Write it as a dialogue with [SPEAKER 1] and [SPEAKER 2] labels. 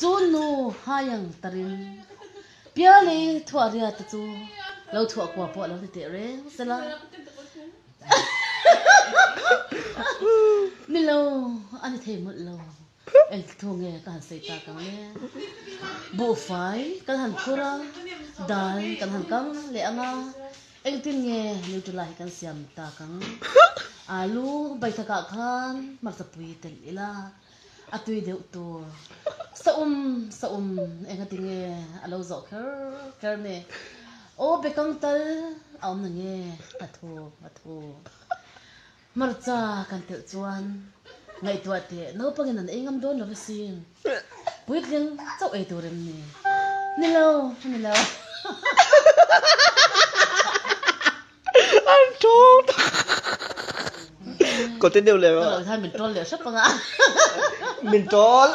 [SPEAKER 1] chun nu hayang tarin piali thua ria ta chu lo thua kwa po lo te re sala milo ani thei mut lo el thunge kan sei ta kang le bu fai kan han khura dal kan han kang le anga el tin nge nutulai kan siam ta kang alu bai thaka khan mak sapui tel ila atui deu tur sa enga tinge alo zo kher ne o bekang tal aum na nge athu marcha kan tel chuan ngai tua te no pangin an engam don lo sin puit leng chau ei turem ni lo
[SPEAKER 2] anh trốn có tên điều lệ
[SPEAKER 1] rồi thay mình trôn liệu sắp bằng ạ
[SPEAKER 2] mình trốn